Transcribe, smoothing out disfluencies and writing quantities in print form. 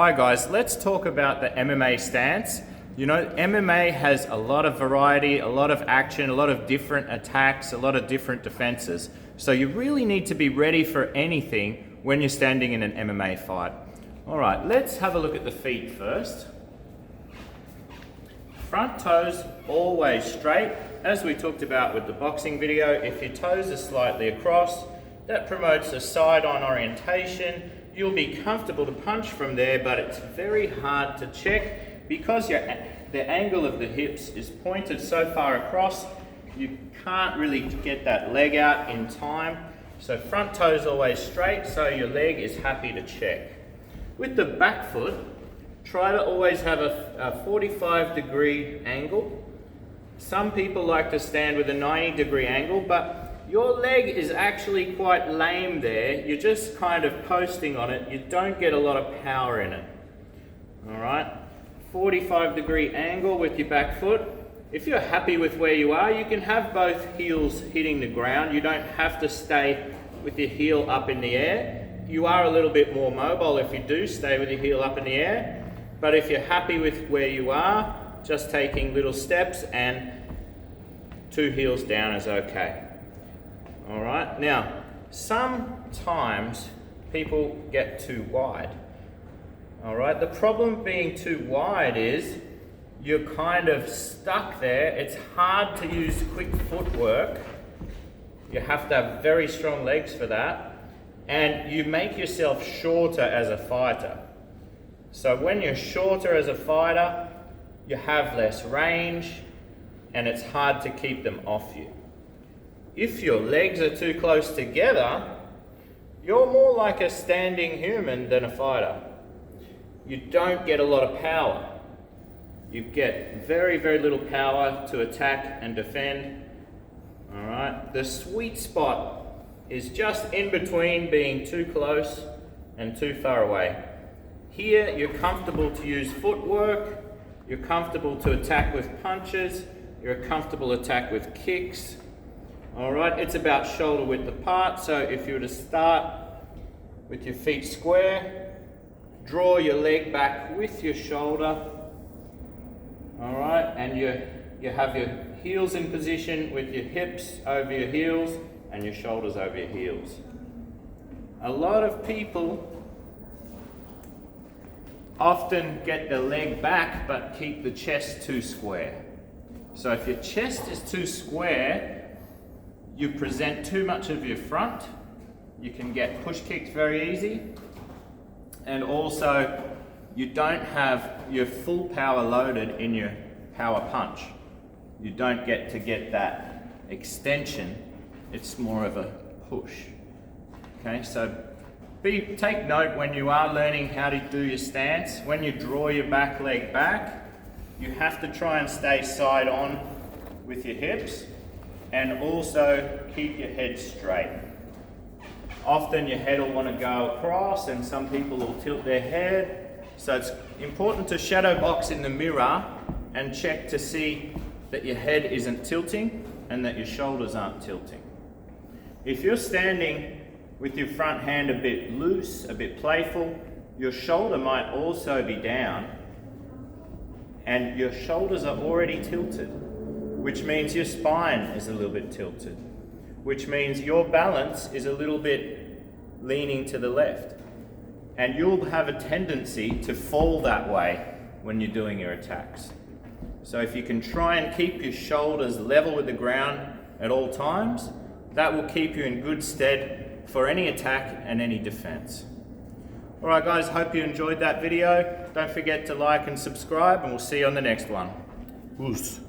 Hi guys, let's talk about the MMA stance. You know, MMA has a lot of variety, a lot of action, a lot of different attacks, a lot of different defenses. So you really need to be ready for anything when you're standing in an MMA fight. All right, let's have a look at the feet first. Front toes always straight. As we talked about with the boxing video, if your toes are slightly across, that promotes a side-on orientation. You'll be comfortable to punch from there, but it's very hard to check because the angle of the hips is pointed so far across, you can't really get that leg out in time. So front toes always straight, so your leg is happy to check. With the back foot, try to always have a 45-degree angle. Some people like to stand with a 90-degree angle, but your leg is actually quite lame there. You're just kind of posting on it. You don't get a lot of power in it. All right, 45-degree angle with your back foot. If you're happy with where you are, you can have both heels hitting the ground. You don't have to stay with your heel up in the air. You are a little bit more mobile if you do stay with your heel up in the air. But if you're happy with where you are, just taking little steps and 2 heels down is okay. All right, now, sometimes people get too wide. All right, the problem being too wide is you're kind of stuck there. It's hard to use quick footwork. You have to have very strong legs for that. And you make yourself shorter as a fighter. So when you're shorter as a fighter, you have less range and it's hard to keep them off you. If your legs are too close together, you're more like a standing human than a fighter. You don't get a lot of power. You get very, very little power to attack and defend. All right, the sweet spot is just in between being too close and too far away. Here, you're comfortable to use footwork, you're comfortable to attack with punches, you're comfortable to attack with kicks. All right, it's about shoulder width apart. So if you were to start with your feet square, draw your leg back with your shoulder. All right, and you have your heels in position with your hips over your heels and your shoulders over your heels. A lot of people often get the leg back but keep the chest too square. So if your chest is too square, you present too much of your front, you can get push kicked very easy, and also you don't have your full power loaded in your power punch. You don't get to get that extension, it's more of a push. Okay, so take note when you are learning how to do your stance, when you draw your back leg back, you have to try and stay side on with your hips and also keep your head straight. Often your head will want to go across and some people will tilt their head. So it's important to shadow box in the mirror and check to see that your head isn't tilting and that your shoulders aren't tilting. If you're standing with your front hand a bit loose, a bit playful, your shoulder might also be down and your shoulders are already tilted, which means your spine is a little bit tilted, which means your balance is a little bit leaning to the left. And you'll have a tendency to fall that way when you're doing your attacks. So if you can try and keep your shoulders level with the ground at all times, that will keep you in good stead for any attack and any defense. All right guys, hope you enjoyed that video. Don't forget to like and subscribe and we'll see you on the next one. Oos.